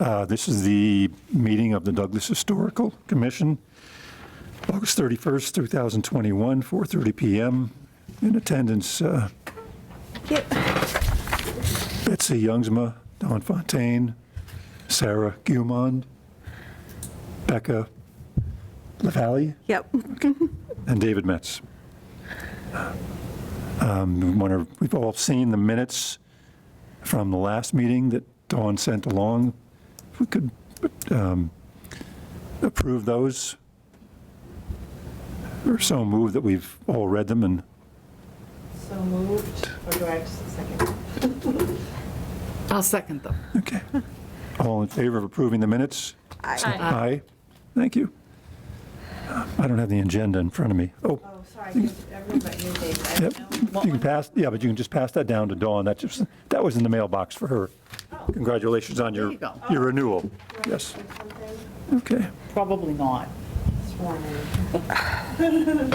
This is the meeting of the Douglas Historical Commission, August 31st, 2021, 4:30 PM. In attendance, Betsy Youngsma, Don Fontaine, Sarah Guimond, Becca LaValle, Yep. and David Metz. We've all seen the minutes from the last meeting that Dawn sent along. If we could approve those, or so move that we've all read them and. So moved, or do I have just a second? I'll second them. Okay. All in favor of approving the minutes? Aye. Aye. Thank you. I don't have the agenda in front of me. Oh, Oh, sorry, everyone but you, David. I yep. don't know. You can pass, yeah, but you can just pass that down to Dawn. That was in the mailbox for her. Congratulations on There you go. your renewal. Do I Yes. do something? Okay. Probably not. Sworn in.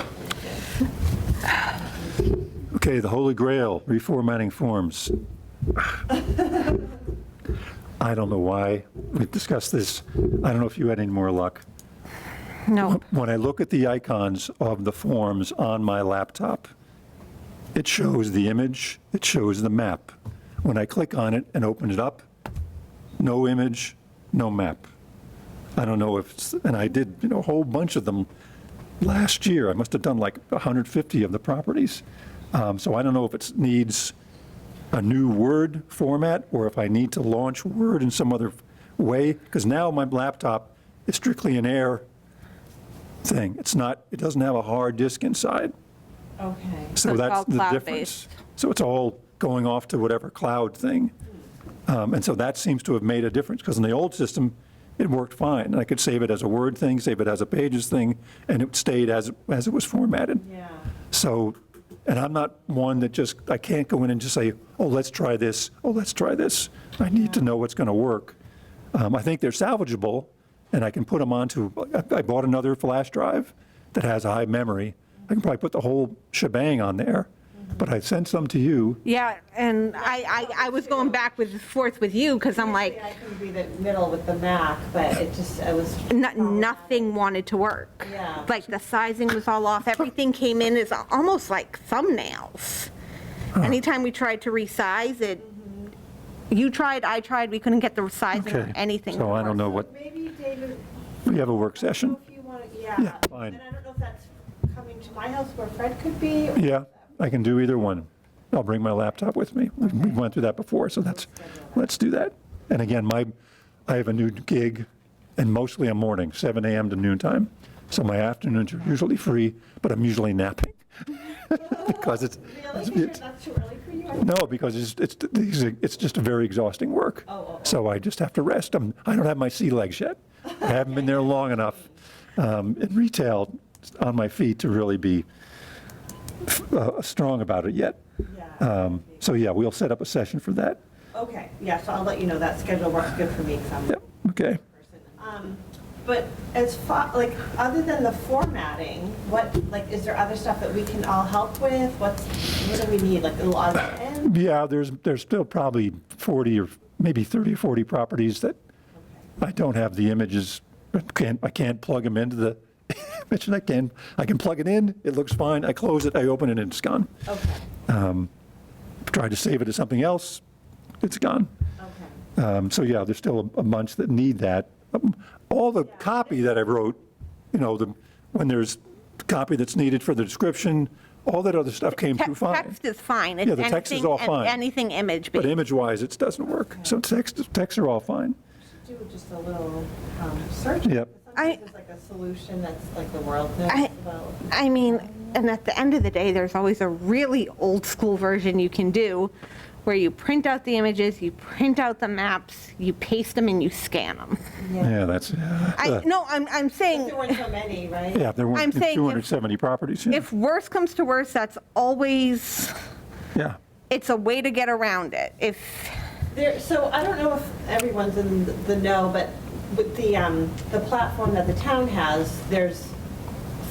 Okay, the Holy Grail, reformatting forms. I don't know why we've discussed this. I don't know if you had any more luck. No. When I look at the icons of the forms on my laptop, it shows the image, it shows the map. When I click on it and open it up, no image, no map. I don't know if it's, and I did, a whole bunch of them last year. I must have done like 150 of the properties. So I don't know if it needs a new Word format or if I need to launch Word in some other way, because now my laptop is strictly an Air thing. It doesn't have a hard disk inside. Okay. So it's that's all the cloud-based. difference. So it's all going off to whatever cloud thing. And so that seems to have made a difference, because in the old system, it worked fine. And I could save it as a Word thing, save it as a Pages thing, and it stayed as it was formatted. Yeah. So, and I'm not one that I can't go in and just say, oh, let's try this, oh, let's try this. I need to know what's going to work. I think they're salvageable, and I can put them onto, I bought another flash drive that has a high memory. I can probably put the whole shebang on there, but I sent some to you. Yeah, and I was going back and forth with you because I'm like, I couldn't be the middle with the Mac, but I was. nothing wanted to work. Yeah. Like the sizing was all off. Everything came in as almost like thumbnails. Anytime we tried to resize it, you tried, I tried, we couldn't get the sizing or Okay, anything. so I don't know So what, Maybe, David, we have a work I don't session? know if you want, Yeah, fine. And I don't know if that's coming to my house where Fred could be. or- Yeah, I can do either one. I'll bring my laptop with me. We went through that before, so let's do that. And again, I have a new gig, and mostly I'm morning, 7 a.m. to noontime. So my afternoons are usually free, but I'm usually napping. Because Really? That's too early for you? no, because it's just a very exhausting work. So I just have to rest. I don't have my sea legs yet. I haven't been there long enough in retail on my feet to really be strong about it yet. Yeah. So yeah, we'll set up a session for that. Okay, yeah, so I'll let you know that schedule works good for me because I'm Yep, okay. person. But as far, other than the formatting, is there other stuff that we can all help with? What do we need, like a lot of the end? Yeah, there's still probably 40 or maybe 30 or 40 properties that I don't have the images. I can't plug them into the image, and I can plug it in, it looks fine, I close it, I open it, and it's gone. Okay, Try to save it as something else, it's gone. okay. So yeah, there's still a bunch that need that. All the copy that I wrote, when there's copy that's needed for the description, all that other stuff came through fine. Text is fine. Yeah, the text is all fine. Anything image. But image-wise, it doesn't work. So texts are all fine. Do just a little search. Yep. Sometimes there's like a solution that's like the world knows about. I mean, and at the end of the day, there's always a really old school version you can do where you print out the images, you print out the maps, you paste them and you scan them. Yeah, that's, I'm saying, There weren't so many, right? yeah, there I'm weren't saying if- 270 properties. Yeah. if worse comes to worse, that's always, Yeah. it's a way to get around it. So I don't know if everyone's in the know, but with the platform that the town has, there's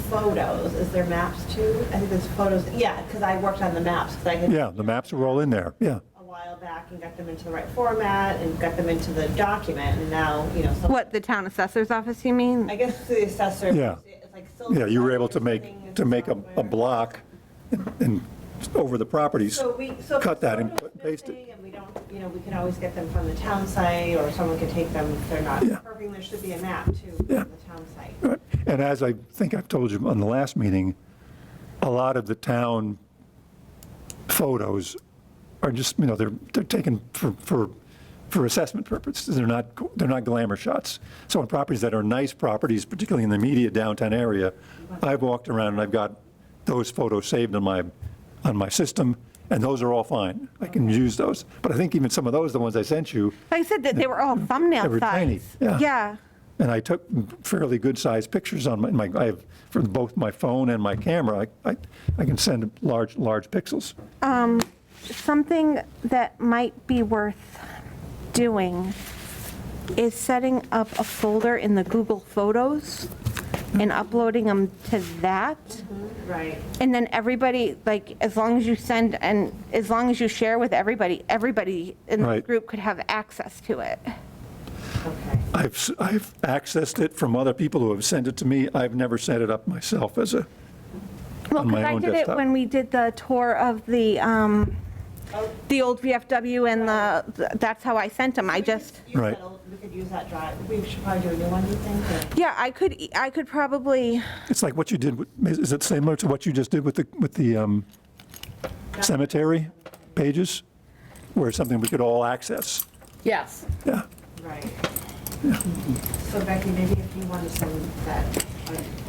photos. Is there maps too? I think there's photos. Yeah, because I worked on the maps. 'Cause I had Yeah, the maps are all in there, yeah. a while while back and got them into the right format and got them into the document, and now, you know, so. What, the town assessor's office, you mean? I guess the assessor. Yeah. It's like still. Yeah, you were able to make a software. block and over the properties, So we, so. if cut that and photos paste it. missing And we don't, you know, we can always get them from the town site, or someone could take them if they're not Yeah. perfect. There should be a map too, from the Yeah. town site. Right. And as I think I've told you on the last meeting, a lot of the town photos are just, you know, they're taken for assessment purposes. They're not glamour shots. So on properties that are nice properties, particularly in the immediate downtown area, I've walked around and I've got those photos saved on my system, and those are all fine. I can use those. But I think even some of those, the ones I sent you, Like I said, that they were all They thumbnail were tiny, size. yeah. Yeah. and I took fairly good-sized pictures on I have, for both my phone and my camera, I can send large pixels. Something that might be worth doing is setting up a folder in the Google Photos and uploading them to that. Right. And then everybody, like, as long as you send and as long as you share with everybody in the Right. group could have access to it. Okay. I've accessed it from other people who have sent it to me. I've never set it up myself as a, Well, on because my I own did it desktop. when we did the tour of the old VFW and that's how I sent them. I just, Right. We could use that drive. We should probably do a new one, do you think? or- yeah, I could probably, it's like what you did, is it similar to what you just did with the cemetery pages? Where it's something we could all access? Yes. Yeah, Right. So Becky, maybe if you want to send that,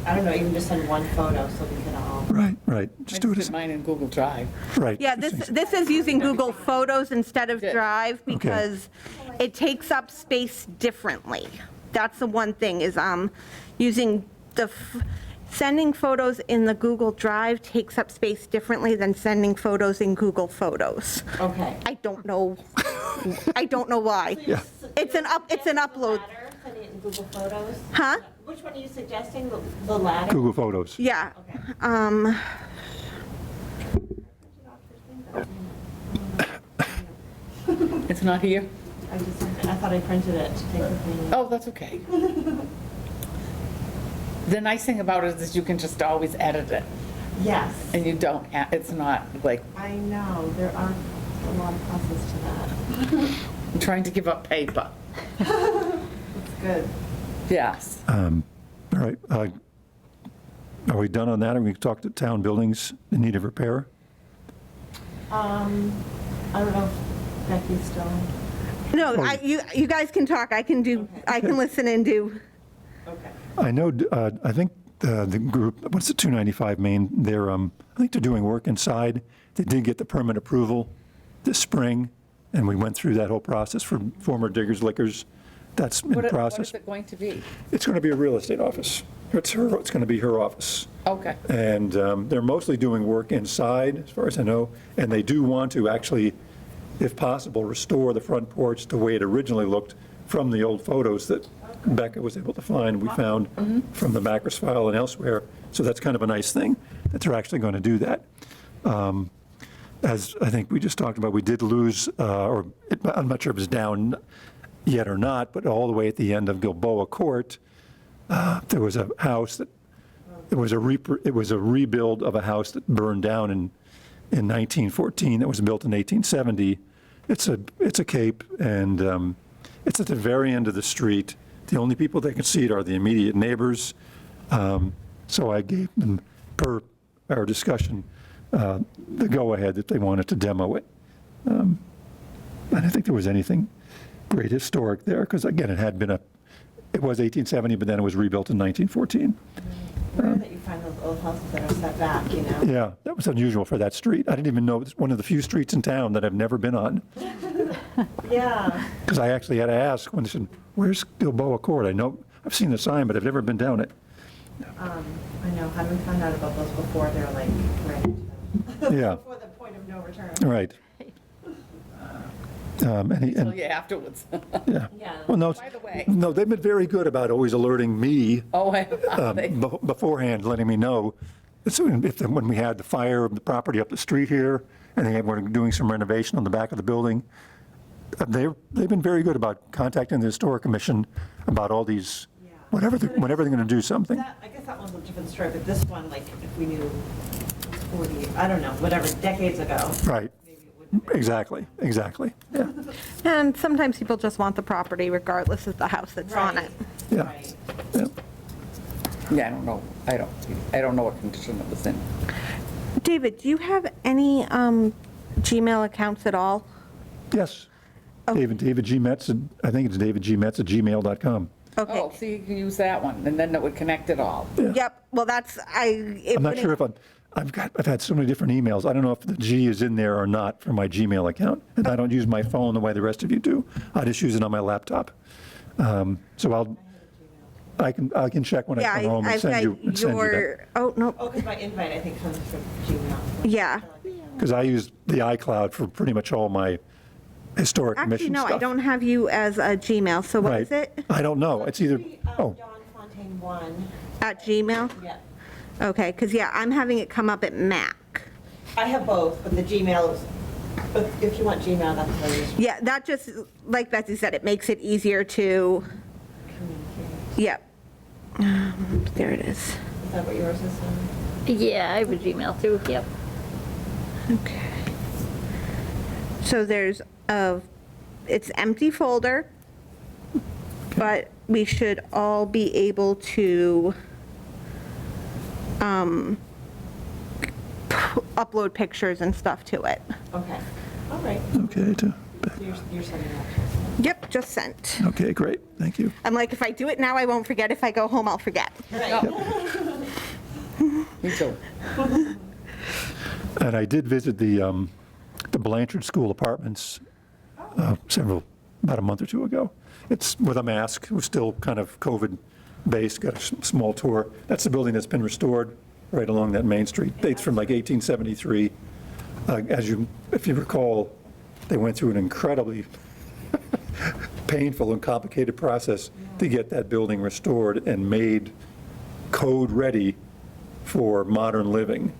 I don't know, even just send one photo so we can all. right. I Just do it did as, mine in Google Drive. right. yeah, this is using Google Photos instead of Good. Drive because it takes up space differently. That's the one thing is using sending photos in the Google Drive takes up space differently than sending photos in Google Photos. Okay. I don't know. I don't know why. Yeah. It's an upload. Sending it in Google Photos? Huh? Which one are you suggesting, the latter? Google Photos. Yeah. Okay. It's not here? I thought I printed it to take with me. Oh, that's okay. The nice thing about it is you can just always edit it, Yes. and you don't have, it's not like, I know, there are a lot of pluses to that. I'm trying to give up paper. It's good. Yes. All right. Are we done on that? Are we talk to town buildings in need of repair? I don't know if Becky's still, No, you guys can talk. I can listen and do. okay. I know, I think the group, what's the 295 Main, I think they're doing work inside. They did get the permit approval this spring, and we went through that whole process for former Diggers Liquors. That's in What is process. it going to be? It's going to be a real estate office. It's going to be her office. Okay. And they're mostly doing work inside, as far as I know, and they do want to actually, if possible, restore the front porch the way it originally looked from the old photos that Becca was able to find, we found from the Macros file and elsewhere. So that's kind of a nice thing, that they're actually going to do that. As I think we just talked about, we did lose, I'm not sure if it's down yet or not, but all the way at the end of Gilboa Court, there was a house that, it was a rebuild of a house that burned down in 1914, that was built in 1870. It's a cape, and it's at the very end of the street. The only people that can see it are the immediate neighbors. So I gave them, per our discussion, the go-ahead that they wanted to demo it. I didn't think there was anything great historic there, because again, it was 1870, but then it was rebuilt in 1914. Rare that you find those old houses that are set back, you know? Yeah, that was unusual for that street. I didn't even know, it's one of the few streets in town that I've never been on. Yeah. Because I actually had to ask when they said, where's Gilboa Court? I know, I've seen the sign, but I've never been down it. I know, had we found out about those before, they're like, right into them. Yeah. Before the point of no return. Right. Tell you afterwards. Yeah. Yeah. Well, no, By the way. no, they've been very good about always alerting me Oh, beforehand, letting me know. So when we had the fire of the property up the street here, and we're doing some renovation on the back of the building. They've been very good about contacting the Historic Commission about all these, whenever they're going to do something. I guess that one's a different story, but this one, like, if we knew 40, I don't know, whatever, decades ago. Right, Maybe it wouldn't have been. exactly, yeah, And sometimes people just want the property regardless of the house that's on it. yeah. Right. yeah. Yeah, I don't know. I don't know what condition it was in. David, do you have any Gmail accounts at all? Yes. David G. Metz, I think it's davidgmetz@gmail.com. Okay. Oh, so you can use that one, and then it would connect it all. Yep, well, that's, I'm not sure if I've had so many different emails. I don't know if the G is in there or not for my Gmail account. And I don't use my phone the way the rest of you do. I just use it on my laptop. So I can check when I Yeah, come home and I've send got you that. your, oh, no, Oh, because my invite, I think, comes from Gmail. yeah. Because I use the iCloud for pretty much all my historic Actually, commission no, stuff. I don't have you as a Gmail, so what is Right. it? I don't know. It's either, Dawn Fontaine 1, At Gmail? yeah. Okay, because, yeah, I'm having it come up at Mac. I have both, but the Gmail is, but if you want Gmail, that's what I use. Yeah, that just, like Betsy said, it makes it easier to, Communicate. yep. There it is. Is that what yours is? Yeah, I have a Gmail too, yep. Okay. So there's it's empty folder, but we should all be able to upload pictures and stuff to it. Okay, all right. okay, You're sending that to us. Yep, just sent. okay, great, thank you. I'm like, if I do it now, I won't forget. If I go home, I'll forget. Right. Me too. And I did visit the Blanchard School Apartments about a month or two ago. It's with a mask. It was still kind of COVID-based, got a small tour. That's the building that's been restored right along that main street. Dates from like 1873. If you recall, they went through an incredibly painful and complicated process to get that building restored and made code-ready for modern living.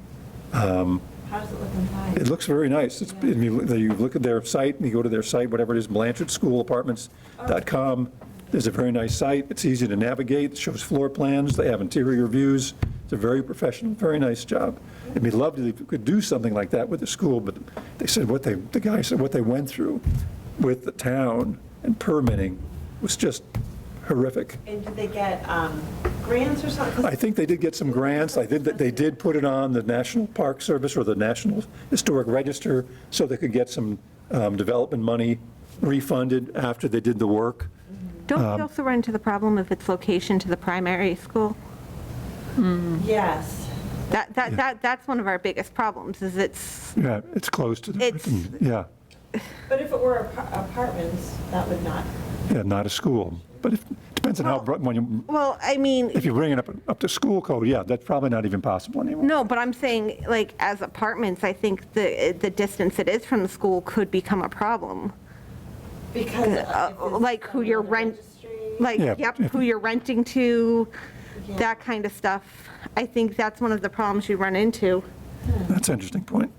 How does it look inside? It looks very nice. You look at their site, and you go to their site, whatever it is, BlanchardSchoolApartments.com. There's a very nice site. It's easy to navigate. It shows floor plans. They have interior views. It's a very professional, very nice job. It'd be lovely if we could do something like that with the school, but they said the guy said what they went through with the town and permitting was just horrific. And did they get grants or something? I think they did get some grants. They did put it on the National Park Service or the National Historic Register so they could get some development money refunded after they did the work. Don't we also run into the problem of its location to the primary school? Yes. That's one of our biggest problems, is it's, Yeah, it's close to the, It's- yeah, But if it were apartments, that would not. yeah, not a school. But it depends on how, well, I mean, if you bring it up to school code, yeah, that's probably not even possible anymore. no, but I'm saying, like, as apartments, I think the distance it is from the school could become a problem. Because. if it's Like who you're on the rent, registry. like, Yeah. yep, who you're renting to, Yeah. that kind of stuff. I think that's one of the problems you run into, That's an interesting point.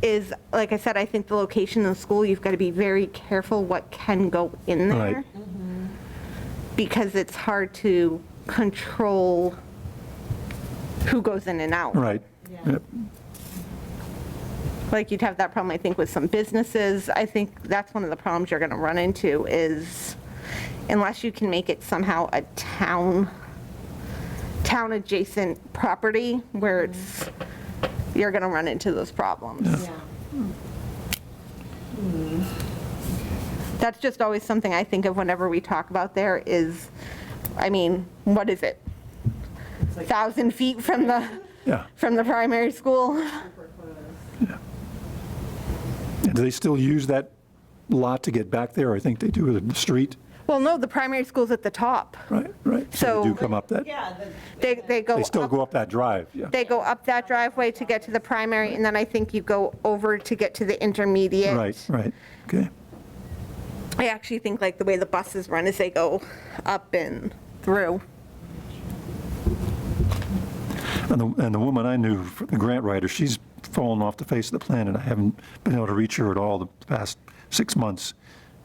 is, like I said, I think the location of the school, you've got to be very careful what can go in there. Right. Because it's hard to control who goes in and out. Right. Yeah. Yep. Like, you'd have that problem, I think, with some businesses. I think that's one of the problems you're going to run into is, unless you can make it somehow a town-adjacent property where it's, you're going to run into those problems. Yeah. That's just always something I think of whenever we talk about there is, I mean, what is it? It's like 1,000 feet from the Yeah. primary school? super close. And do they still use that lot to get back there? I think they do with the street. Well, no, the primary school's at the top. Right, right. So- They do come up that, Yeah. They go they still up, go up that drive, yeah. they go up that driveway to get to the primary, and then I think you go over to get to the intermediate. Right, right, okay. I actually think like the way the buses run is they go up and through. And the woman I knew, the grant writer, she's fallen off the face of the planet. I haven't been able to reach her at all the past 6 months.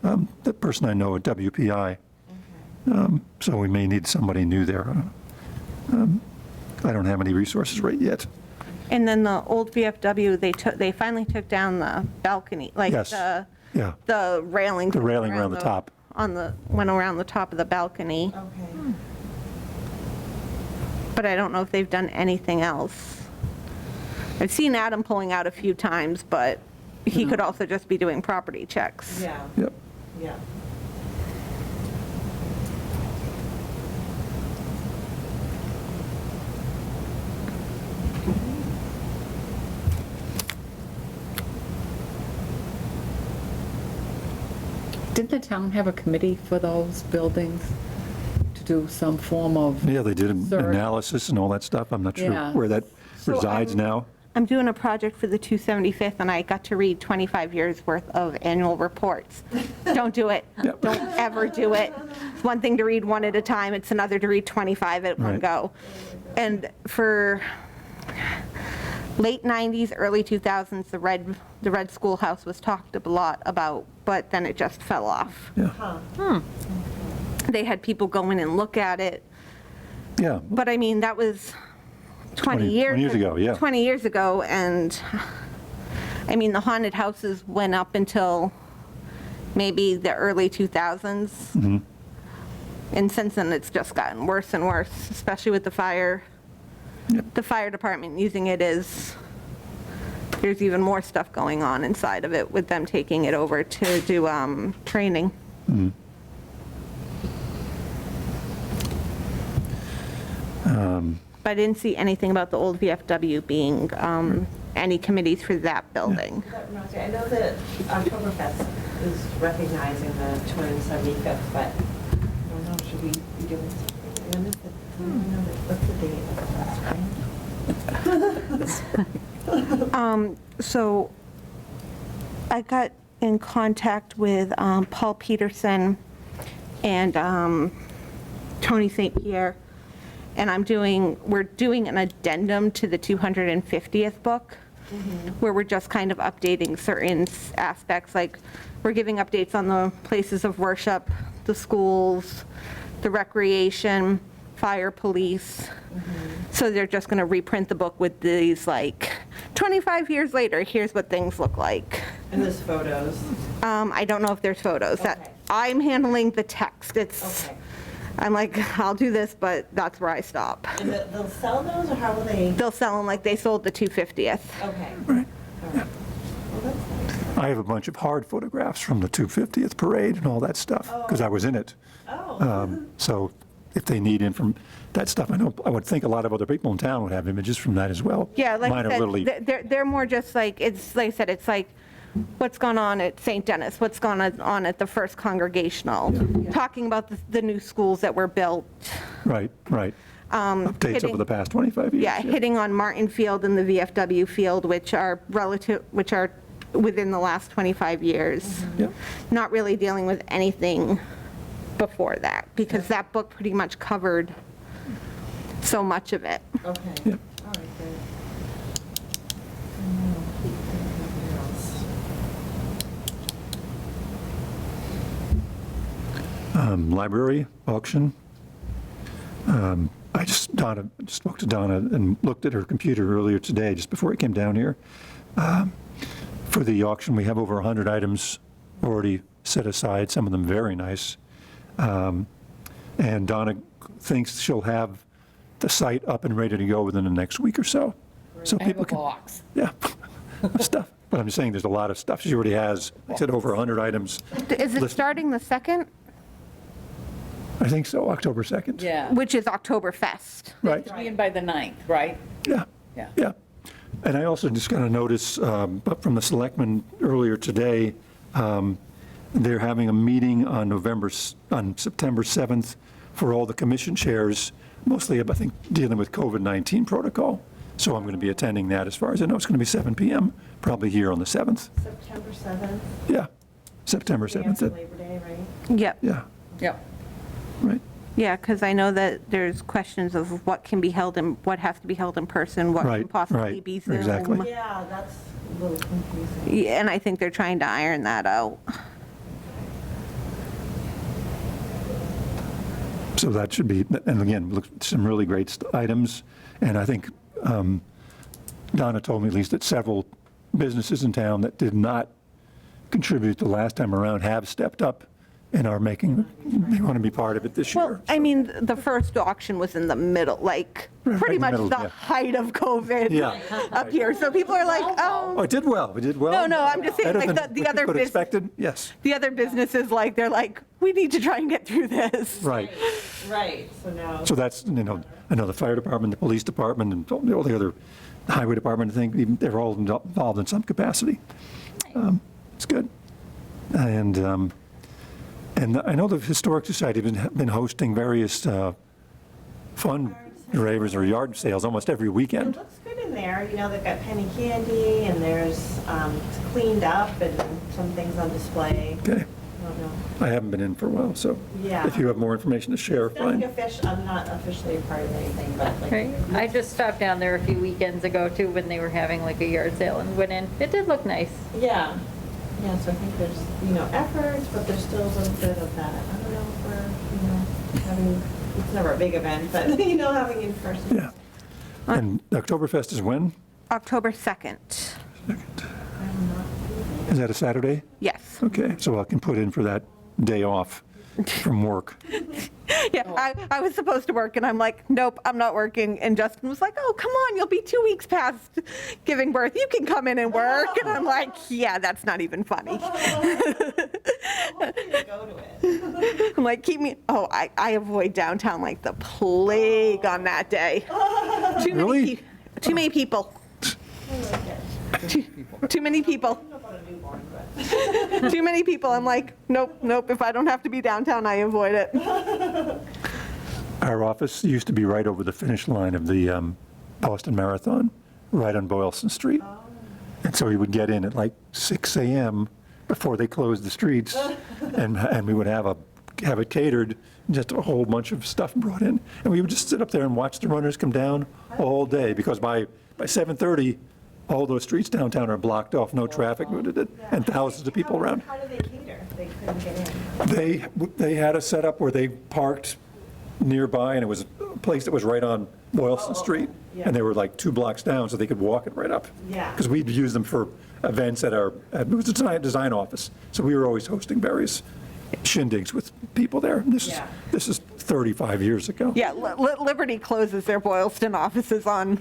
The person I know at WPI. So we may need somebody new there. I don't have any resources right yet. And then the old VFW, they finally took down the balcony, like Yes. Yeah, the railing. the railing around the top. Went around the top of the balcony. Okay. But I don't know if they've done anything else. I've seen Adam pulling out a few times, but he could also just be doing property checks. Yeah, Yep. yeah. Didn't the town have a committee for those buildings to do some form of, Yeah, they did an Sir. analysis and all that stuff. I'm not sure Yeah. where that resides now. I'm doing a project for the 275th, and I got to read 25 years' worth of annual reports. Don't do it. Yep. Don't ever do it. It's one thing to read one at a time, it's another to read 25 at one Right. go. And for late 90s, early 2000s, the red schoolhouse was talked a lot about, but then it just fell off. Yeah, They had people go in and look at it, yeah. but I mean, that was 20 years. 20 years ago, yeah. 20 years ago, and I mean, the haunted houses went up until maybe the early 2000s. Mm-hmm. And since then, it's just gotten worse and worse, especially with the fire. The fire department using it as, there's even more stuff going on inside of it with them taking it over to do training. But I didn't see anything about the old VFW being any committees for that building. That reminds me, I know that Oktoberfest is recognizing the 275th, but I don't know, should we be doing something? When is what's the date of the spring? So I got in contact with Paul Peterson and Tony St. Pierre, and we're doing an addendum to the 250th book, where we're just kind of updating certain aspects, like we're giving updates on the places of worship, the schools, the recreation, fire, police. So they're just going to reprint the book with these, like, 25 years later, here's what things look like. And there's photos. I don't know if there's photos. Okay. I'm handling the text. Okay. I'm like, I'll do this, but that's where I stop. And they'll sell those, or how will they? They'll sell them like they sold the 250th. Okay. Right. All right. Well, that's nice. I have a bunch of hard photographs from the 250th parade and all that stuff, because I was in it. Oh. So if they need that stuff, I would think a lot of other people in town would have images from that as well. Yeah, like Mine I are literally, said, they're more just like, it's like I said, it's like, what's gone on at St. Denis, what's gone on at the First Congregational, talking about the new schools that were built. right. Updates hitting- over the past 25 years. Yeah, hitting on Martin Field and the VFW Field, which are within the last 25 years. Yeah. Not really dealing with anything before that, because that book pretty much covered so much of it. Okay. Yeah. All right, great. Anything else? Library auction. Donna spoke to Donna and looked at her computer earlier today, just before I came down here. For the auction, we have over 100 items already set aside, some of them very nice. And Donna thinks she'll have the site up and ready to go within the next week or so. So I have people a can, box. yeah, stuff. But I'm just saying, there's a lot of stuff. She already has, I said, over 100 items. Is it List- starting the 2nd, I think so, October 2nd. Yeah. which is Oktoberfest? Right. To be in by the 9th, right? Yeah. Yeah. Yeah. And I also just got a notice from the selectmen earlier today, they're having a meeting on September 7th for all the commission chairs, mostly, I think, dealing with COVID-19 protocol. So I'm going to be attending that. As far as I know, it's going to be 7 PM, probably here on the 7th. September 7th, Yeah, September day after 7th. Labor Day, right? Yep. Yeah, Yep. right. Yeah, because I know that there's questions of what can be held in, what has to be held in person, what can Right, possibly right, be Zoom. exactly. Yeah, that's a little confusing. Yeah, and I think they're trying to iron that out. So that should be, and again, look, some really great items. And I think Donna told me at least that several businesses in town that did not contribute the last time around have stepped up and are making, they want to be part of it this year. Well, I mean, the first auction was in the middle, like, Right pretty in the much middle, the yeah. height of COVID Yeah. up here. So people are like, Oh, oh, it did well, we did well. No, I'm just saying, Better like, than the what other you could have bus- expected, yes, the other businesses, like, they're like, we need to try and get through this. right. Right, so now. So that's, I know the fire department, the police department, and all the other, the highway department, I think, even they're all involved in some capacity. It's good. And I know the Historic Society has been hosting various fundraisers or yard sales almost every It weekend. looks good in there, they've got penny candy, and there's, it's cleaned up, and some things on display. Okay, I don't know. I haven't been in for a while, so Yeah. if you have more information to share, Nothing fine. I'm not officially a part of anything, but like. Right. I just stopped down there a few weekends ago too, when they were having like a yard sale and went in. It did look nice. Yeah, yeah, so I think there's, efforts, but there's still a little bit of that. I don't know if we're, having, it's never a big event, but, having in person. Yeah. And Oktoberfest is when? October 2nd. Is that a Saturday? Yes. Okay, so I can put in for that day off from work. Yeah, I was supposed to work, and I'm like, nope, I'm not working. And Justin was like, oh, come on, you'll be 2 weeks past giving birth. You can come in and work. And I'm like, yeah, that's not even funny. Hopefully you go to it. I'm like, keep me, oh, I avoid downtown like the plague on that day. Really? Too many people. Too many people. I don't know about a newborn, but. Too many people. I'm like, nope. If I don't have to be downtown, I avoid it. Our office used to be right over the finish line of the Boston Marathon, right on Boylston Street. And so we would get in at like 6 a.m. before they closed the streets, and we would have it catered, just a whole bunch of stuff brought in. And we would just sit up there and watch the runners come down all day, because by 7:30, all those streets downtown are blocked off, no traffic, and thousands of people around. How did they cater? They couldn't get in. They had a setup where they parked nearby, and it was a place that was right on Boylston Street, yeah. and they were like 2 blocks down, so they could walk it right up. Yeah. Because we'd use them for events it was a design office, so we were always hosting various shindigs with people there. Yeah. This is 35 years ago. Yeah, Liberty closes their Boylston offices on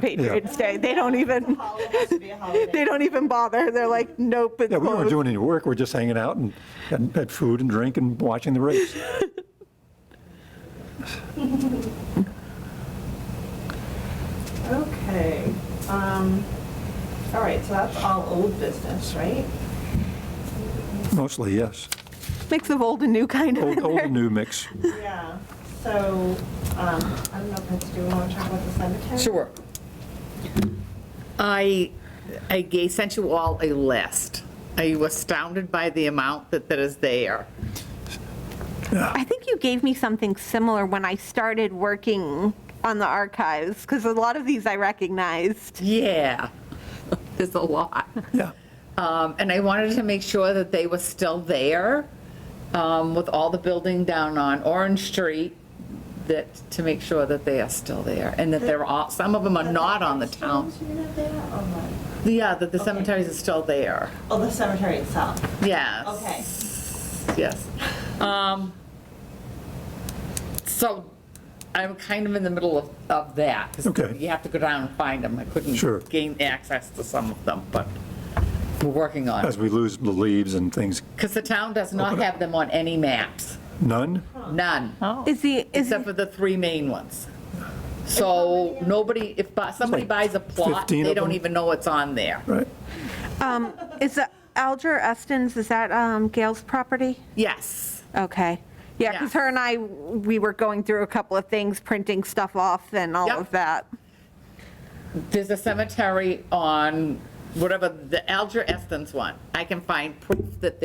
Patriots Day. They don't even, Holiday has to be a holiday. they don't even bother. They're like, nope, it's Yeah, we weren't closed. doing any work, we're just hanging out and had food and drink and watching the race. Okay, all right, so that's all old business, right? Mostly, yes. Mix of old and new kind of. Old and new mix. Yeah, so, I don't know, Prince, do you want to talk about the cemetery? Sure. I sent you all a list. Are you astounded by the amount that is there? I think you gave me something similar when I started working on the archives, because a lot of these I recognized. Yeah, there's a lot. Yeah. And I wanted to make sure that they were still there, with all the building down on Orange Street, to make sure that they are still there, and that they're all, some of them are not on the town. You're not there, or what? Yeah, that the cemeteries are still there. Oh, the cemetery itself, Yes. okay. Yes. So I'm kind of in the middle of that. 'Cause Okay. you have to go down and find them. I couldn't Sure. gain access to some of them, but we're working on As it. we lose the leaves and things. Because the town does not have them on any maps. None? None. Is Except for the 3 main ones. So nobody, if somebody like buys a plot, 15 they of don't them? even know it's on there. Right. is the Alger Estens, is that Gail's property? Yes. Okay. Yeah, because Yeah. her and I, we were going through a couple of things, printing stuff off and all Yep. of that. There's a cemetery on whatever, the Alger Estens one. I can find proof that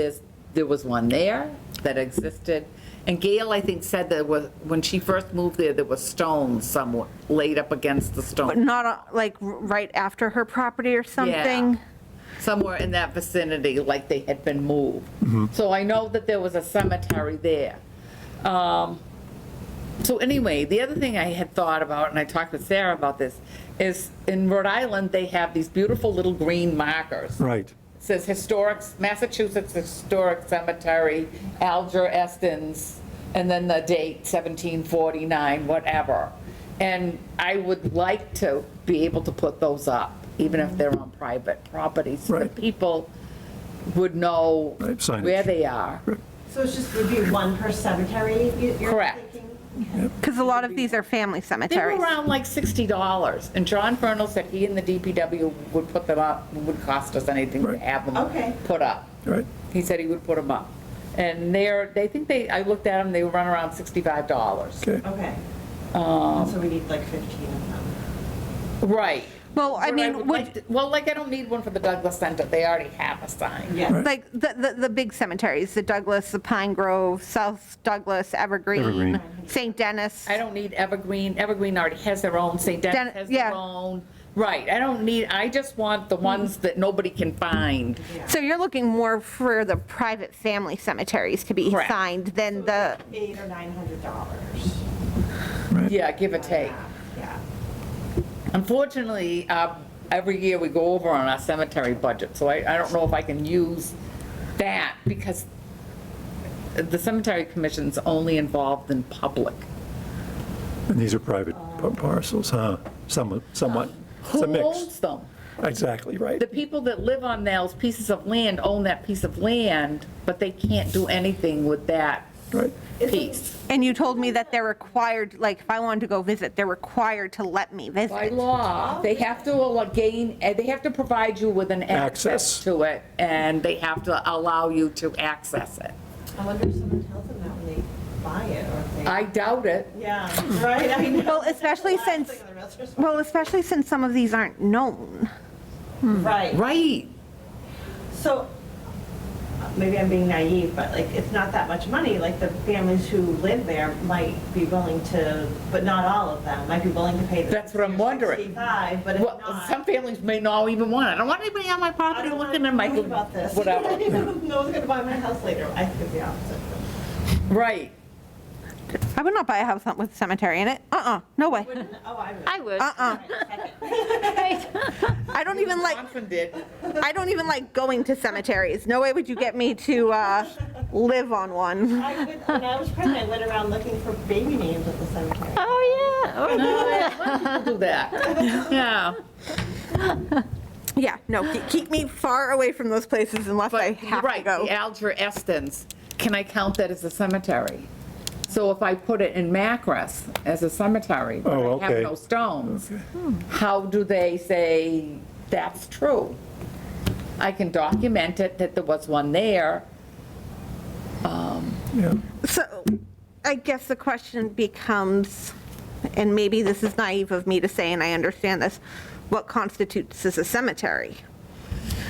there was one there. that existed. And Gail, I think, said that when she first moved there was stones somewhat laid up against the But stone. not like right after her property or something? Somewhere in that vicinity, like they had been moved. So I know that there was a cemetery there. So anyway, the other thing I had thought about, and I talked with Sarah about this, is in Rhode Island, they have these beautiful little green markers. Right. It says Massachusetts Historic Cemetery, Alger Estens, and then the date, 1749, whatever. And I would like to be able to put those up, even if they're on private property, so that Right. people would know Right, signage. where they are. So it's just, would be one per cemetery, you're Correct. thinking? Because a lot of these are family They were cemeteries. around like $60, and John Fernal said he and the DPW would put them up, it wouldn't cost us anything to Right. have them Okay. put up. Right. He said he would put them up. And I looked at them, they run around $65. Okay. Okay. So we need like 15 of them. Right. Well, I But mean, like, I don't need one for the Douglas Center, they already have a sign. Yeah. like the big cemeteries, the Douglas, the Pine Grove, South Douglas, Evergreen, Evergreen. St. Dennis. I don't need Evergreen, Evergreen already has their own, St. Dennis has yeah. their own. Right, I just want the ones that nobody can find. So you're looking more for the private family cemeteries to be Correct. signed than the, $800 or $900. Yeah, give or take. Yeah. Unfortunately, every year we go over on our cemetery budget, so I don't know if I can use that, because the cemetery commission's only involved in public. And these are private parcels, huh? Somewhat. It's Who a mix. owns them? Exactly, right. The people that live on those pieces of land own that piece of land, but they can't do anything with that Right. piece. and you told me that they're required, like if I wanted to go visit, they're required to let me By visit. law, they have to they have to provide you with an access Access. to it, and they have to allow you to access it. I wonder if someone tells them that when they buy it, or if they. I doubt it. Yeah, right, I know. Well, especially That's the last since, thing on the realtor's well, especially since some of these aren't known. mind. Right. Right. So, maybe I'm being naive, but like, it's not that much money, like the families who live there might be willing to, but not all of them, might be willing to pay the. That's what I'm wondering. 65, but if Well, not. some families may not even want it. I don't want anybody on my I property don't looking want at to my, know about this. whatever. No one's gonna buy my house later, I think it's the opposite. Right. I would not buy a house with a cemetery in it. No way. Wouldn't? Oh, I would. I would. I don't even like, Johnson did. I don't even like going to cemeteries. No way would you get me to live on one. I would, when I was pregnant, I went around looking for baby names at the cemetery. Oh, yeah. Oh, no. People do that. Yeah. Yeah, no, keep me far away from those places unless I But you're have to right, go. the Alger Estens, can I count that as a cemetery? So if I put it in Macris as a cemetery, but Oh, I have okay. no stones, how do they say that's true? I can document it, that there was one there. Yeah. So I guess the question becomes, and maybe this is naive of me to say, and I understand this, what constitutes as a cemetery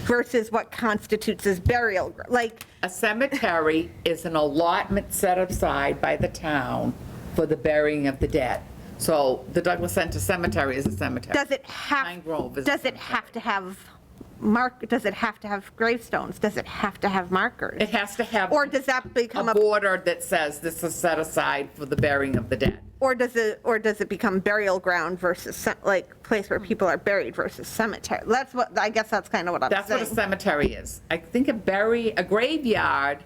versus what constitutes as burial, like, A cemetery is an allotment set aside by the town for the burying of the dead. So the Douglas Center Cemetery is a cemetery. does it have, Pine Grove is a does it have to have does it have to have gravestones? Does it have to have markers? It has to have Or does that become a a, border that says this is set aside for the burying of the dead. or does it become burial ground versus, like, place where people are buried versus cemetery? That's what, I guess that's kind of what I'm That's what a saying. cemetery is. I think a graveyard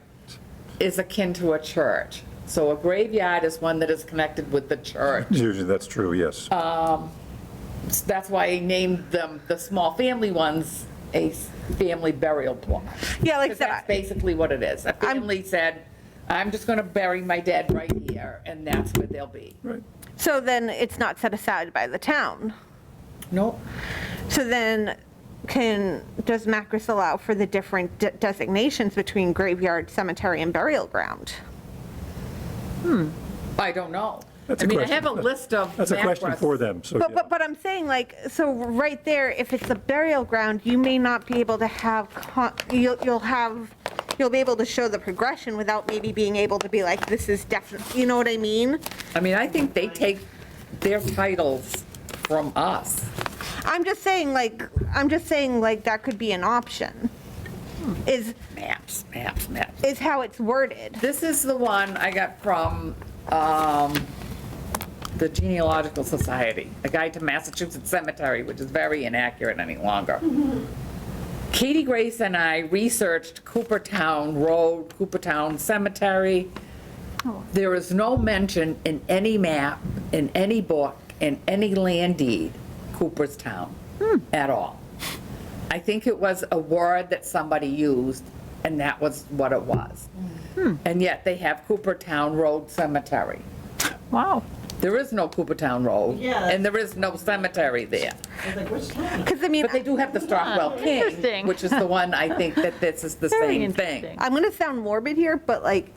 is akin to a church. So a graveyard is one that is connected with the church. Usually that's true, yes. That's why I named them, the small family ones, a family burial plot. Yeah, like I Because said, that's basically what it is. A family said, I'm just going to bury my dead right here, and that's where they'll be. Right. so then it's not set aside by the town. Nope. So then, does Macris allow for the different designations between graveyard, cemetery, and burial ground? I don't know. That's I a mean, I question. have a list of. That's a question macros. for them, so. yeah. But I'm saying, like, so right there, if it's a burial ground, you may not be able to have, you'll have you'll be able to show the progression without maybe being able to be like, this is definitely, you know what I mean? I mean, I think they take their titles from us. I'm just saying like that could be an option, is Maps. how it's worded. This is the one I got from the Genealogical Society, A Guide to Massachusetts Cemetery, which is very inaccurate any longer. Katie Grace and I researched Coopertown Road, Coopertown Cemetery. There is no mention in any map, in any book, in any land deed, Cooperstown at all. I think it was a word that somebody used, and that was what it was. And yet they have Coopertown Road Cemetery. Wow. There is no Coopertown Road, Yeah. and there is no cemetery there. I was like, which town? Because I mean, But they do have the Stockwell King, Interesting. which is the one I think that this is the Very same interesting. thing. I'm gonna sound morbid here, but like,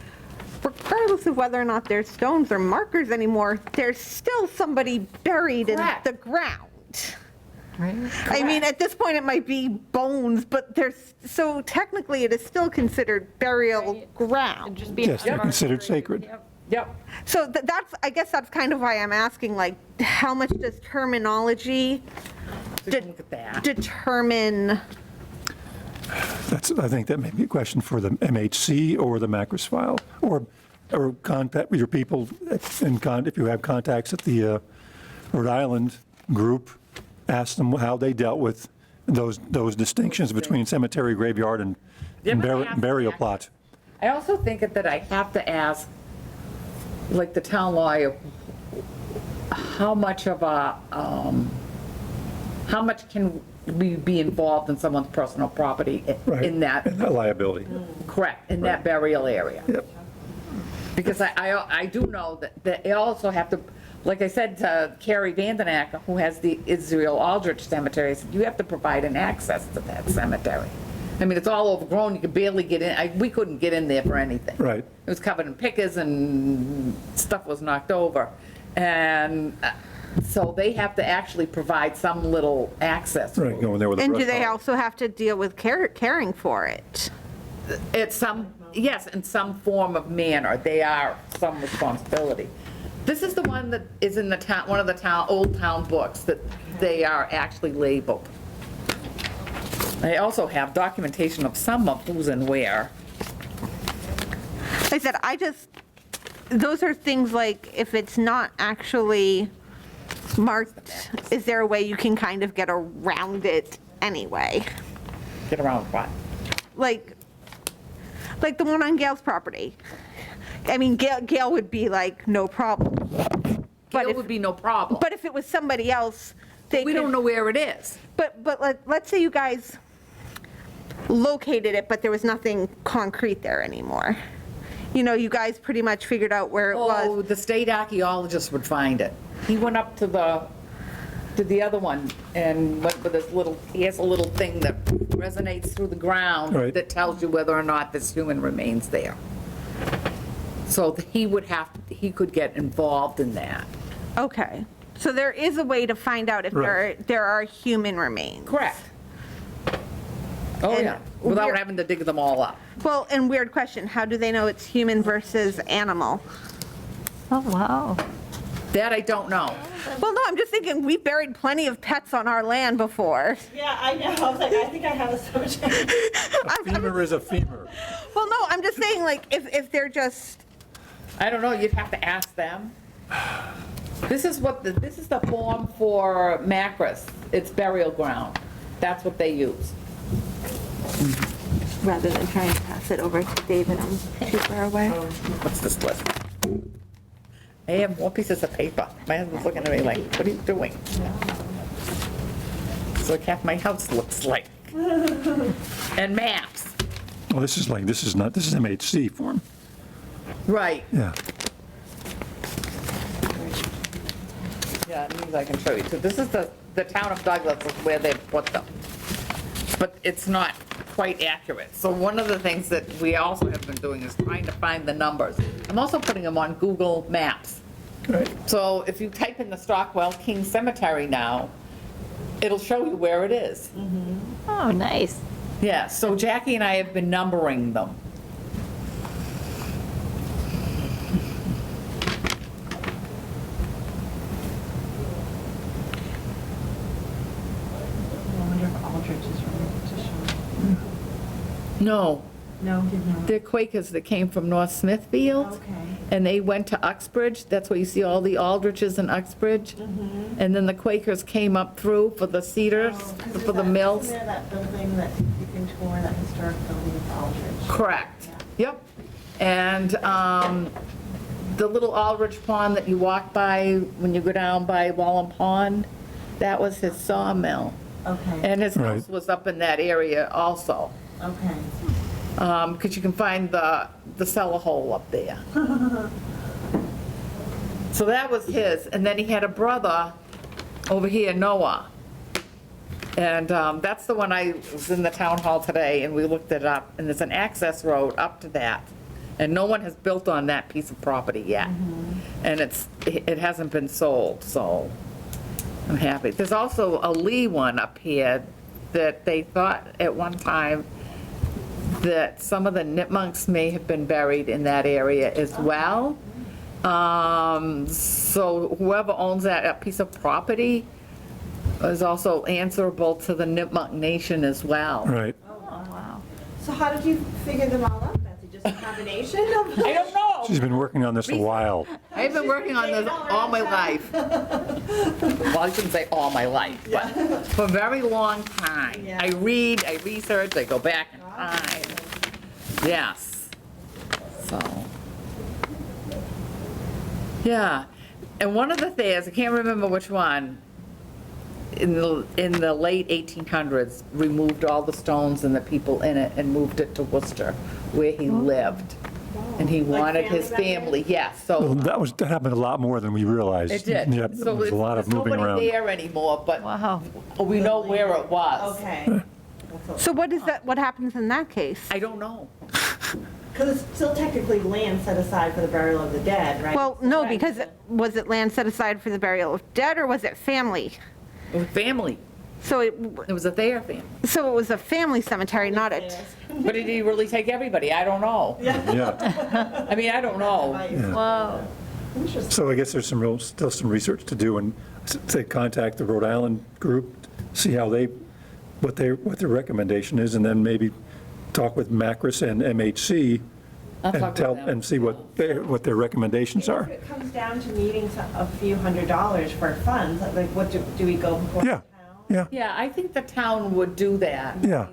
regardless of whether or not there's stones or markers anymore, there's still somebody buried in Correct. the ground. Right. I mean, at this point, it might be bones, but so technically, it is still considered burial Right. ground. Just be Yes, they're considered sacred. Yep. Yep. So I guess that's kind of why I'm asking, like, how much does terminology So you can look at that. determine? I think that may be a question for the MHC or the Macros file, or contact with your people, if you have contacts at the Rhode Island group, ask them how they dealt with those distinctions between cemetery, graveyard, and Yeah, but I have to burial ask- plot. I also think that I have to ask, like the town lawyer, how much can we be involved in someone's personal property Right. in that, And that liability. correct, in that burial area? Yep. Because I do know that they also have to, like I said to Carrie Vandenacker, who has the Israel Aldridge Cemetery, I said, you have to provide an access to that cemetery. I mean, it's all overgrown, you could barely get in, we couldn't get in there for anything. Right. It was covered in pickers and stuff was knocked over. And so they have to actually provide some little access. Right, going there with a And brush do they hog. also have to deal with caring for it? It's yes, in some form of manner, they are some responsibility. This is the one that is in the town, one of the old town books, that they are actually labeled. I also have documentation of some of who's and where. Like I said, those are things like, if it's not actually marked, is there a way you can kind of get around it anyway? Get around what? Like the one on Gail's property. I mean, Gail would be like, no problem. But It would be no problem. But if it was somebody else, they We could- don't know where it is. But let's say you guys located it, but there was nothing concrete there anymore. You know, you guys pretty much figured out where it Oh, was. the state archaeologist would find it. He went up to the other one and went with this little, he has a little thing that resonates through the ground Right. that tells you whether or not this human remains there. So he could get involved in that. Okay. So there is a way to find out if Right. there are human remains. Correct. Oh, And yeah, without we're- having to dig them all up. Well, and weird question, how do they know it's human versus animal? Oh, wow. That I don't know. Well, no, I'm just thinking, we buried plenty of pets on our land before. Yeah, I know. I was like, I think I have a cemetery. A femur is a femur. Well, no, I'm just saying, like, if they're just, I don't know, you'd have to ask them. This is the form for Macris, it's burial ground. That's what they use. rather than trying to pass it over to David, I'm too far away. What's this list? I have more pieces of paper. My husband's looking at me like, what are you doing? It's like half my house looks like. And maps. Well, this is MHC form. Right. Yeah. Yeah, these I can show you. So this is the town of Douglas is where they put them. But it's not quite accurate. So one of the things that we also have been doing is trying to find the numbers. I'm also putting them on Google Maps. Right. So if you type in the Stockwell King Cemetery now, it'll show you where it is. Oh, nice. Yeah, so Jackie and I have been numbering them. No, No, did not. they're Quakers that came from North Smithfield. Okay. And they went to Uxbridge, that's where you see all the Aldriches in Uxbridge. And then the Quakers came up through for the cedars, Oh, 'cause for the isn't mills. there that building that you can tour, that historic building with Aldridge? Correct, yep. And the little Aldridge Pond that you walk by when you go down by Wallen Pond, that was his sawmill. Okay, And his house Right. was up in that area also, okay. because you can find the cellar hole up there. So that was his, and then he had a brother over here, Noah. And that's the one I was in the town hall today, and we looked it up, and there's an access road up to that. And no one has built on that piece of property yet. And it hasn't been sold, so I'm happy. There's also a Lee one up here that they thought at one time that some of the nipmunks may have been buried in that area as well. So whoever owns that piece of property is also answerable to the Nipmuc Nation as well. Right. So how did you figure them all out, Betsy? Just a combination of? I don't know. She's been working on this a while. I've been working on this all my life. Well, I shouldn't say all my life, but for a very long time. Yeah. I read, I research, I go back in time. Yes. So, yeah. And one of the things, I can't remember which one, in the late 1800s, removed all the stones and the people in it and moved it to Worcester, where he lived. And he Like wanted his family family, yes, Well, so that happened a lot more than we realized. it did. Yeah, So there was a lot of there's moving nobody around. there anymore, but Wow. we know where it was. Okay. So what is that, what happens in that case? I don't know. Because it's still technically land set aside for the burial of the dead, right? Well, no, because was it land set aside for the burial of dead, or was it family? It was family. So it It was a Thayer family. was a family cemetery, not a, But did he really take everybody? I don't know. Yeah. I mean, I don't know. Whoa. Interesting. So I guess there's still some research to do, and say contact the Rhode Island group, see how what their recommendation is, and then maybe talk with Macris and MHC I'll talk with them. and see what their recommendations If are. it comes down to needing a few $100s for funds, like what do we go before the Yeah, town? yeah, Yeah, I think the town would do that. yeah.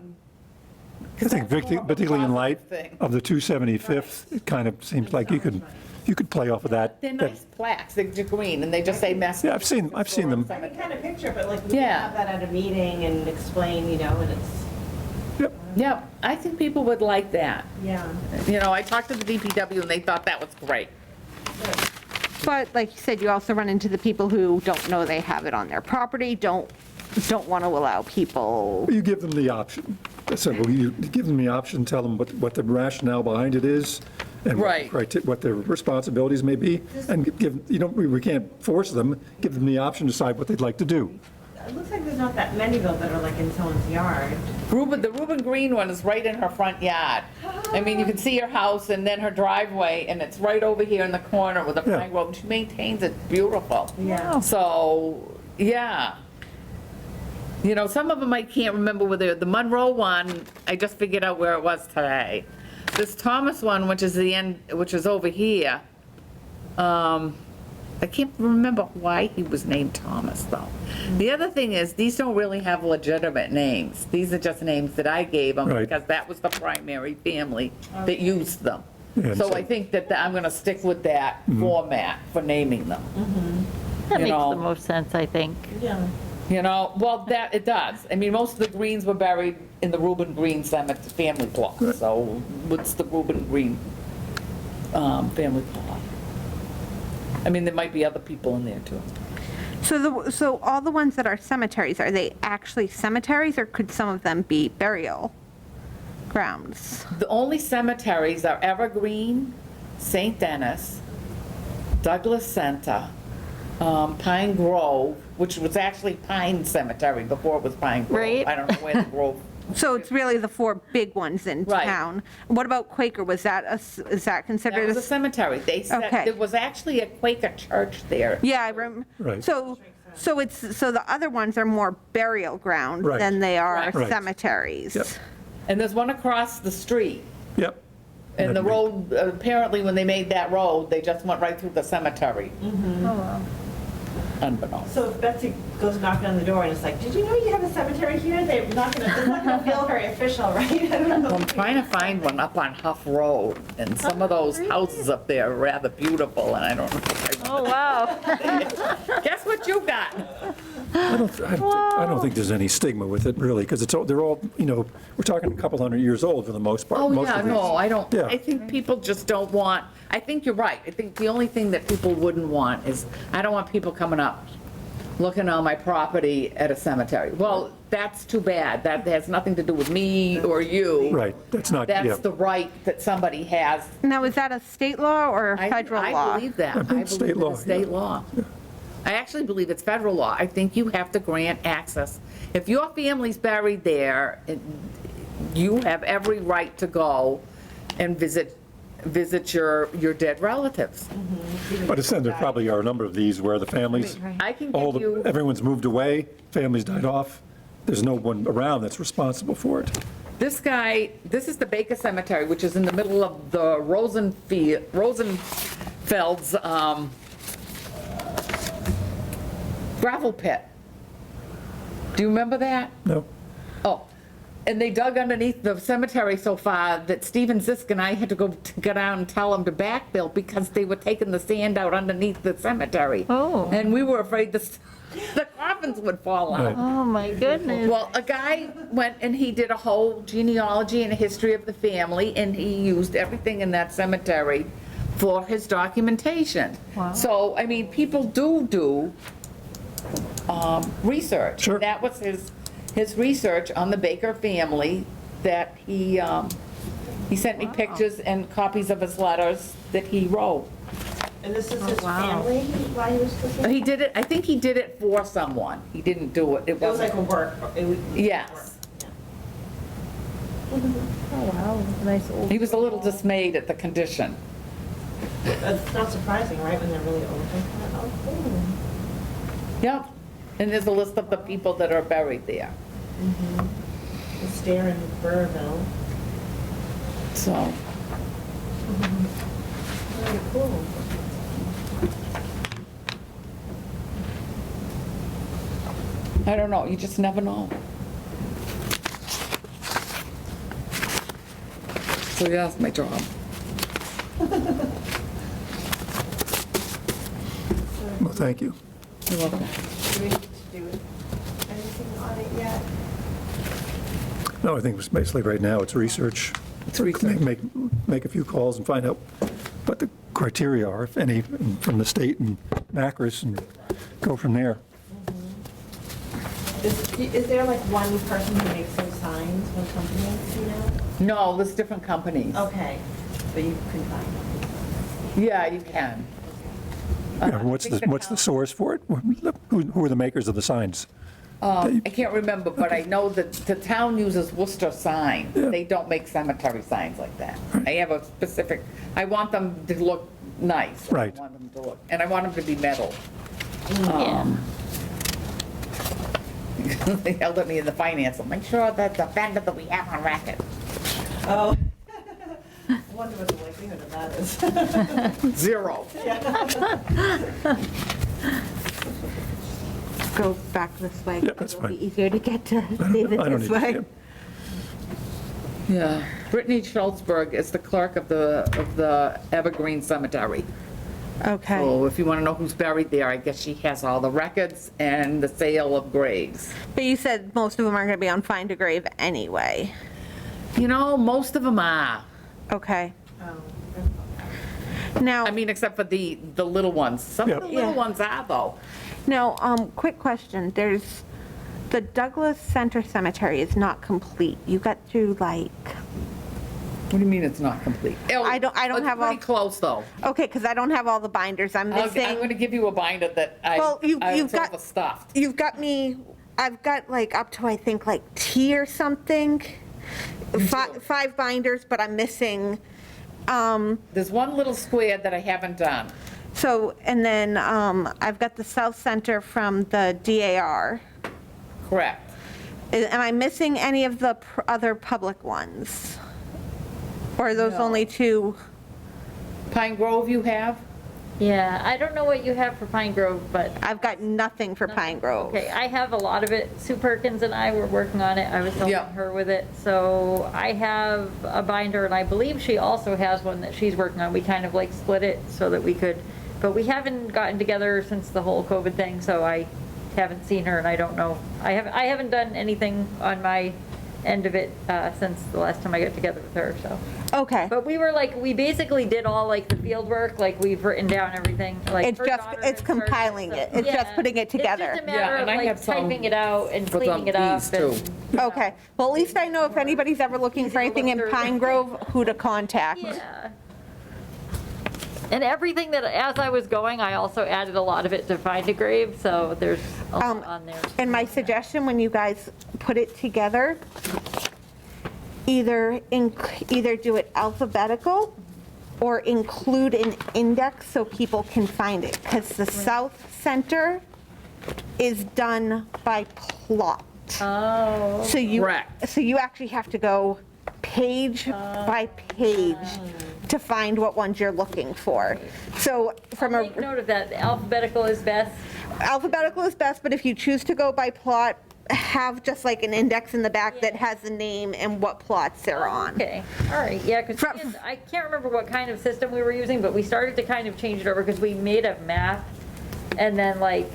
I think particularly in light Thing. of the 275th, it kind of seems like you could play off of that. They're nice plaques, they're green, and they just say Mass. Yeah, I've seen them. I can kind of picture, but like we can Yeah. have that at a meeting and explain, and it's, Yep. Yeah, I think people would like that. yeah. You know, I talked to the DPW and they thought that was great. but like you said, you also run into the people who don't know they have it on their property, don't want to allow people. You give them the option. So you give them the option, tell them what the rationale behind it is, and Right. what their responsibilities may be, and we can't force them, give them the option to decide what they'd like to do. It looks like there's not that many though that are like in someone's yard. The Reuben Green one is right in her front yard. I mean, you can see her house and then her driveway, and it's right over here in the corner with a Yeah. pine grove. She maintains it beautiful. Yeah. So, yeah. You know, some of them I can't remember where they're, the Monroe one, I just figured out where it was today. This Thomas one, which is over here, I can't remember why he was named Thomas, though. The other thing is, these don't really have legitimate names. These are just names that I gave them Right. because that was the primary family that used them. Yeah, So so- I think that I'm going to stick with that format for naming them. That You makes know. the most sense, I think. Yeah. You know, well, that, it does. I mean, most of the Greens were buried in the Reuben Green Cemetery family plot. So what's the Reuben Green family plot? I mean, there might be other people in there too. So all the ones that are cemeteries, are they actually cemeteries, or could some of them be burial grounds? The only cemeteries are Evergreen, St. Denis, Douglas Center, Pine Grove, which was actually Pine Cemetery before it was Pine Grove. Right. I don't know where the Grove. So it's really the four big ones in Right. town. What about Quaker? Is that That considered was a? a cemetery. They said, Okay. there was actually a Quaker church there. Yeah, I remember. Right. So the other ones are more burial ground Right. than they are Right. cemeteries. Yep. And there's one across the street. Yep. And the road, apparently when they made that road, they just went right through the cemetery. Oh, wow. Unbeknownst. So if Betsy goes knocking on the door and it's like, did you know you have a cemetery here? It's not gonna feel very official, right? I don't know. I'm trying to find one up on Huff Road, and some of those houses up there are rather beautiful, and I don't know if Oh, wow. Guess what you got? I don't think there's any stigma with it, really, because they're all, we're talking a couple hundred years old for the most part. Oh, Most yeah, of these. no, I don't, Yeah. I think people just don't want, I think you're right. I think the only thing that people wouldn't want is, I don't want people coming up, looking on my property at a cemetery. Well, that's too bad. That has nothing to do with me or you. Right, that's not, yeah. That's the right that somebody has. Now, is that a state law or a federal law? I believe that. I think I state believe law, it's state yeah. law. I actually believe it's federal law. I think you have to grant access. If your family's buried there, you have every right to go and visit your dead relatives. But it said there probably are a number of these where the families, I can give you, everyone's moved away, families died off, there's no one around that's responsible for it. this guy, this is the Baker Cemetery, which is in the middle of the Rosenfeld's gravel pit. Do you remember that? No? Oh, and they dug underneath the cemetery so far that Stephen Zisk and I had to go down and tell them to backfill because they were taking the sand out underneath the cemetery. Oh. And we were afraid the coffins would fall out. Right. Oh, my goodness. Well, a guy went and he did a whole genealogy and a history of the family, and he used everything in that cemetery for his documentation. Wow. So, I mean, people do research. Sure. That was his research on the Baker family, that he sent me pictures and copies of his letters that he wrote. And this is his wow. family, why he was looking? He did it, I think he did it for someone. He didn't do it, it It was like wasn't. a work. Yes. Oh, wow. Nice old. He was a little dismayed at the condition. It's not surprising, right, when they're really old like that? Oh, cool. Yep, and there's a list of the people that are buried there. The stair in Burrville. So, Very cool. I don't know, you just never know. So yeah, that's my job. Well, thank you. You're welcome. Do we need to do anything on it yet? No, I think it's basically right now, it's research. It's research. Make a few calls and find out what the criteria are, if any, from the state and Macris, and go from there. Is there like one person who makes those signs, one company, you know? No, there's different companies. Okay, but you can find them. Yeah, you can. Yeah, what's I think the town- source for it? Who are the makers of the signs? I can't remember, but I know that the town uses Worcester sign. Yeah. They don't make cemetery signs like that. I have a specific, I want them to look nice. Right. I want them to look, and I want them to be metal. Yeah. They yelled at me in the finance, make sure that the vendor that we have on record. Oh. I wonder what the likelihood of that is. 0. Go back this way. Yeah, that's It'll be fine. easier to get to David I don't this need to see way. them. Yeah. Brittany Schultzberg is the clerk of the Evergreen Cemetery. Okay. So if you want to know who's buried there, I guess she has all the records and the sale of graves. But you said most of them are going to be on Find a Grave anyway. You know, most of them are. Okay. Oh, Now, I mean, except for the little ones. Some of the Yeah. little Yeah. ones are, though. quick question. There's, the Douglas Center Cemetery is not complete. You got through like, What do you mean it's not complete? I don't have all- It's pretty close, though. okay, because I don't have all the binders. I'm I'm missing. going to give you a binder that Well, you've it's got- overstuffed. You've got me, I've got like up to, I think, like T or something. Five binders, but I'm missing, There's one little square that I haven't done. so, and then I've got the South Center from the DAR. Correct. Am I missing any of the other public ones? Or are those only two? Pine Grove you have? Yeah, I don't know what you have for Pine Grove, but. I've got nothing for Pine Grove. Okay, I have a lot of it. Sue Perkins and I were working on it. I was helping Yeah. her with it. So I have a binder, and I believe she also has one that she's working on. We kind of like split it so that we could, but we haven't gotten together since the whole COVID thing, so I haven't seen her, and I don't know. I haven't done anything on my end of it since the last time I got together with her, so. Okay. But we basically did all like the field work, like we've written down everything. Like It's her just, daughter it's had compiling started, it. so- It's just Yeah. putting it together. It's just a Yeah, matter of and I like have some typing it out and for cleaning it up. these too. Okay. Well, at least I know if anybody's ever looking for anything in Pine Grove, who to contact. Yeah. And everything that, as I was going, I also added a lot of it to Find a Grave, so there's a lot on there. And my suggestion, when you guys put it together, either do it alphabetical or include an index so people can find it, because the South Center is done by plot. Oh, So you, Correct. so you actually have to go page by page to find what ones you're looking for. So from I'll a, make note of that. Alphabetical is best. alphabetical is best, but if you choose to go by plot, have just like an index in the back that has the name and what plots they're on. Okay, all right, yeah, because I can't remember what kind of system we were using, but we started to kind of change it over because we made a map. And then like,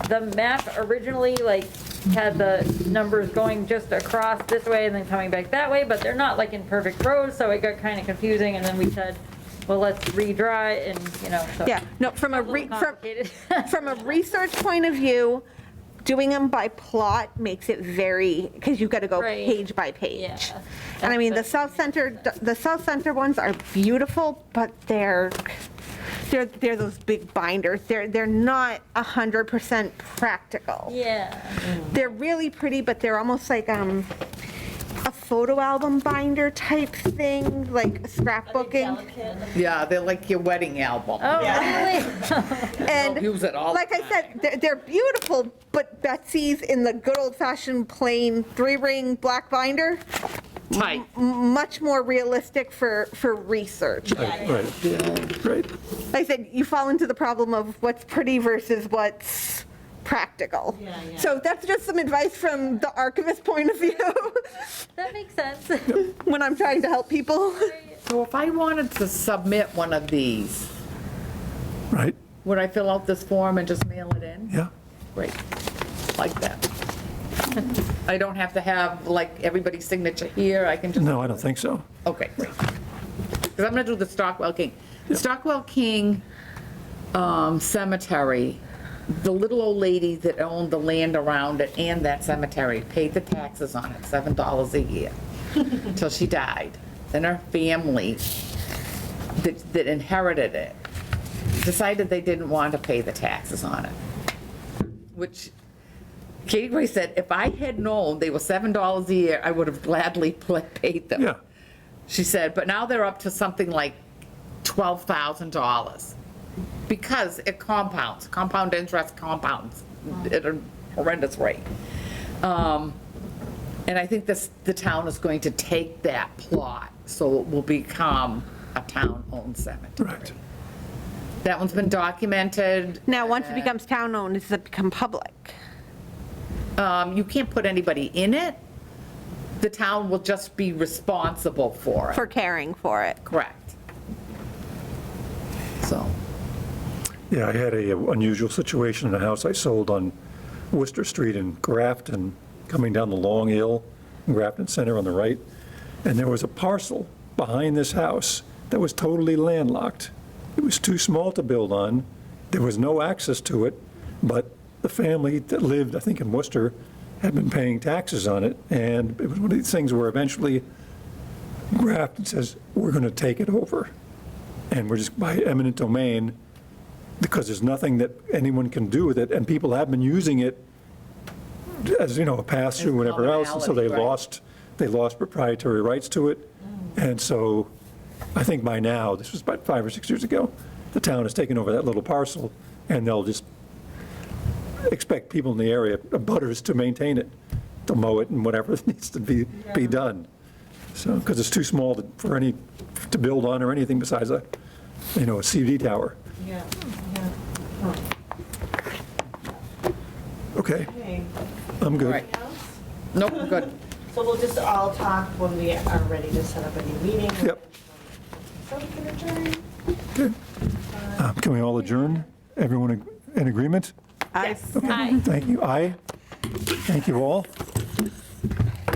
the map originally like had the numbers going just across this way and then coming back that way, but they're not like in perfect rows, so it got kind of confusing, and then we said, well, let's redraw it, and, you know, so. Yeah, no, from a, little complicated. from a research point of view, doing them by plot makes it very, because you've got to go Right. page by page. Yeah. And I mean, the South Center ones are beautiful, but they're those big binders. They're not 100% practical. Yeah, They're really pretty, but they're almost like a photo album binder type thing, like scrapbooking. Yeah, they're like your wedding album. oh, really? And use it all like the I said, they're beautiful, but Betsy's in the good old fashioned plain 3-ring black binder, Tight. much more realistic for research. Right, right. Like I said, you fall into the problem of what's pretty versus what's practical. Yeah. So that's just some advice from the archivist point of view That makes sense. when I'm trying to help people. So if I wanted to submit one of these, Right, would I fill out this form and just mail it in? yeah. Great, like that. I don't have to have like everybody's signature here, I can just. No, I don't think so. Okay, great. Because I'm going to do the Stockwell King. The Stockwell King Cemetery, the little old lady that owned the land around it and that cemetery paid the taxes on it, $7 a year, till she died. Then her family that inherited it decided they didn't want to pay the taxes on it, which Katie Gray said, if I had known they were $7 a year, I would have gladly paid them. Yeah, She said, but now they're up to something like $12,000 because it compounds, compound interest compounds at a horrendous rate. And I think the town is going to take that plot, so it will become a town-owned cemetery. right. That one's been documented. Now, once it becomes town-owned, does it become public? You can't put anybody in it. The town will just be responsible for it. For caring for it. Correct. So, Yeah, I had a unusual situation in a house I sold on Worcester Street in Grafton, coming down the Long Hill, Grafton Center on the right. And there was a parcel behind this house that was totally landlocked. It was too small to build on. There was no access to it, but the family that lived, I think, in Worcester had been paying taxes on it. And it was one of these things where eventually Grafton says, we're going to take it over. And we're just by eminent domain, because there's nothing that anyone can do with it, and people have been using it as, you know, a pass-through, As whatever else, and so commonality, they lost proprietary rights to it. And so I think by now, this was about 5 or 6 years ago, the town has taken over that little parcel, and they'll just expect people in the area, butters, to maintain it. to mow it and whatever needs to be done. So, because it's too small to build on or anything besides a CD tower. Yeah, yeah. Huh. Okay, Okay. I'm good. Right. Anything else? Nope, good. So we'll just all talk when we are ready to set up a new meeting. Yep. So we can adjourn. Good. Can we all adjourn? Everyone in agreement? I Yes. Okay, thank you. Aye. Thank you all.